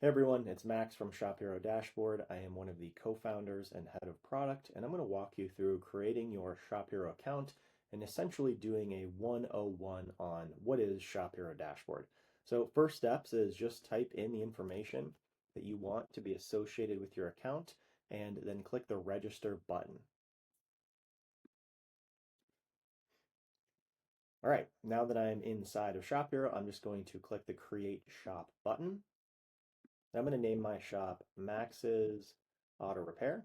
Hey everyone, it's Max from Shop Hero Dashboard. I am one of the co-founders and head of product, and I'm going to walk you through creating your Shop Hero account and essentially doing a 101 on what is Shop Hero Dashboard. So first steps is just type in the information that you want to be associated with your account and then click the register button. All right, now that I'm inside of Shop Hero, I'm just going to click the create shop button. I'm going to name my shop Max's Auto Repair.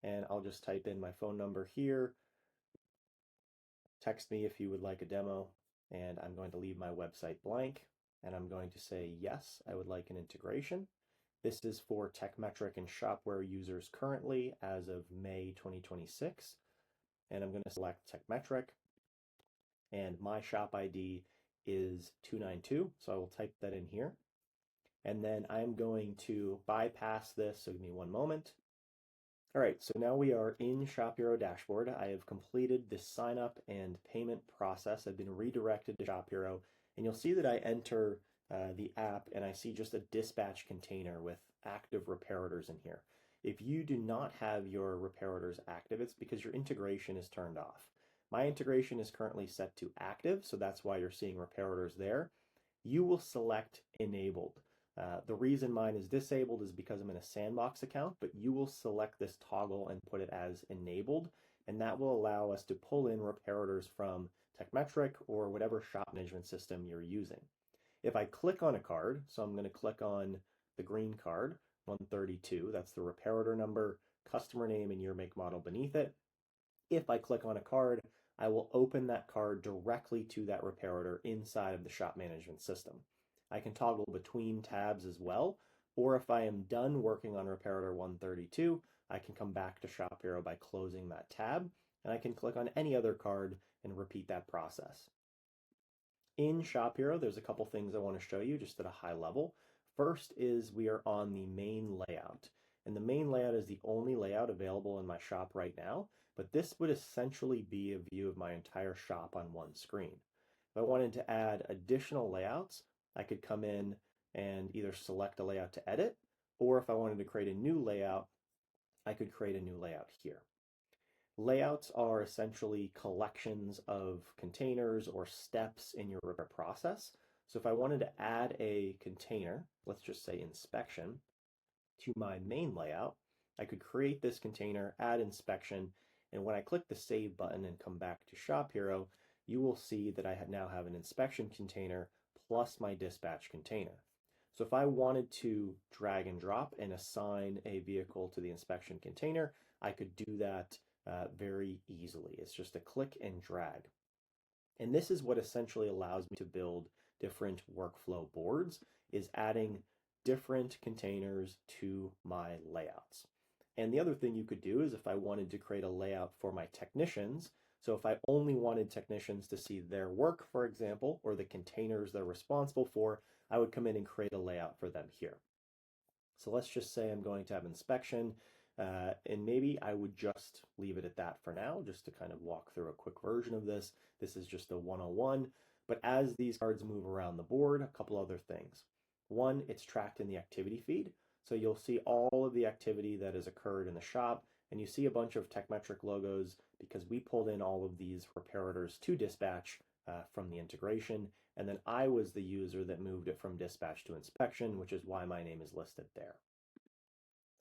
And I'll just type in my phone number here. Text me if you would like a demo, and I'm going to leave my website blank, and I'm going to say, yes, I would like an integration. This is for Techmetric and Shopware users currently as of May 2026, and I'm going to select Techmetric, and my shop ID is 292, so I will type that in here. And then I'm going to bypass this, so give me one moment. All right, so now we are in Shop Hero Dashboard. I have completed the sign up and payment process. I've been redirected to Shop Hero, and you'll see that I enter the app and I see just a dispatch container with active repair orders in here. If you do not have your repair orders active, it's because your integration is turned off. My integration is currently set to active, so that's why you're seeing repair orders there. You will select enabled. The reason mine is disabled is because I'm in a sandbox account, but you will select this toggle and put it as enabled, and that will allow us to pull in repair orders from Techmetric or whatever shop management system you're using. If I click on a card, so I'm going to click on the green card, 132, that's the repair order number, customer name, and year, make, model beneath it. If I click on a card, I will open that card directly to that repair order inside of the shop management system. I can toggle between tabs as well, or if I am done working on repair order 132, I can come back to Shop Hero by closing that tab, and I can click on any other card and repeat that process. In Shop Hero, there's a couple things I want to show you just at a high level. First is we are on the main layout, and the main layout is the only layout available in my shop right now, but this would essentially be a view of my entire shop on one screen. If I wanted to add additional layouts, I could come in and either select a layout to edit, or if I wanted to create a new layout, I could create a new layout here. Layouts are essentially collections of containers or steps in your repair process. So if I wanted to add a container, let's just say inspection, to my main layout, I could create this container, add inspection, and when I click the save button and come back to Shop Hero, you will see that I now have an inspection container plus my dispatch container. So if I wanted to drag and drop and assign a vehicle to the inspection container, I could do that very easily. It's just a click and drag. And this is what essentially allows me to build different workflow boards, is adding different containers to my layouts. And the other thing you could do is if I wanted to create a layout for my technicians, so if I only wanted technicians to see their work, for example, or the containers they're responsible for, I would come in and create a layout for them here. So let's just say I'm going to have inspection, and maybe I would just leave it at that for now, just to kind of walk through a quick version of this. This is just a 101, but as these cards move around the board, a couple other things. One, it's tracked in the activity feed. So you'll see all of the activity that has occurred in the shop, and you see a bunch of Techmetric logos because we pulled in all of these repair orders to dispatch from the integration, and then I was the user that moved it from dispatch to inspection, which is why my name is listed there.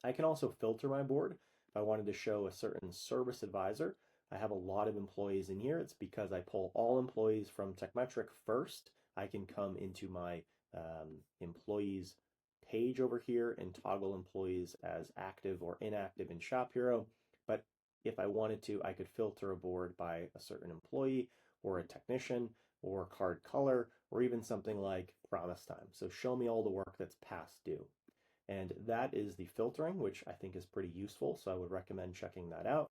I can also filter my board. If I wanted to show a certain service advisor, I have a lot of employees in here. It's because I pull all employees from Techmetric first. I can come into my employees page over here and toggle employees as active or inactive in Shop Hero. But if I wanted to, I could filter a board by a certain employee or a technician or card color or even something like promise time. So show me all the work that's past due. And that is the filtering, which I think is pretty useful. So I would recommend checking that out.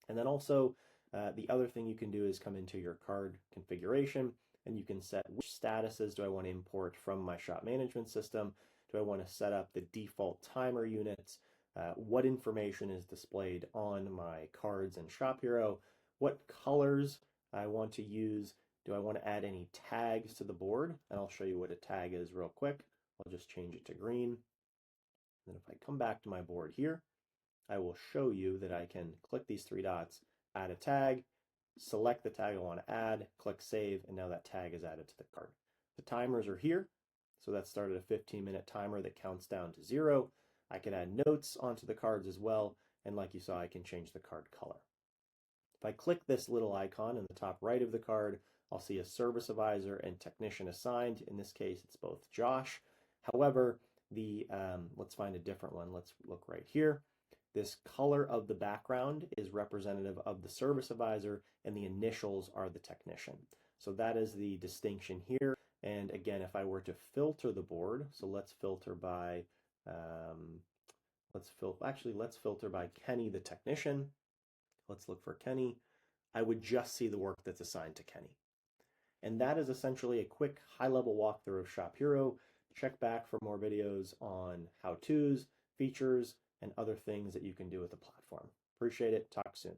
And then also the other thing you can do is come into your card configuration and you can set which statuses do I want to import from my shop management system. Do I want to set up the default timer units? What information is displayed on my cards in Shop Hero? What colors I want to use? Do I want to add any tags to the board? And I'll show you what a tag is real quick. I'll just change it to green. And if I come back to my board here, I will show you that I can click these three dots, add a tag, select the tag I want to add, click save, and now that tag is added to the card. The timers are here. So that started a 15-minute timer that counts down to 0. I can add notes onto the cards as well. And like you saw, I can change the card color. If I click this little icon in the top right of the card, I'll see a service advisor and technician assigned. In this case, it's both Josh. However, let's find a different one. Let's look right here. This color of the background is representative of the service advisor, and the initials are the technician. So that is the distinction here. And again, if I were to filter the board, so let's filter by, let's filter by Kenny the technician. Let's look for Kenny. I would just see the work that's assigned to Kenny. And that is essentially a quick high-level walkthrough of Shop Hero. Check back for more videos on how-tos, features, and other things that you can do with the platform. Appreciate it. Talk soon.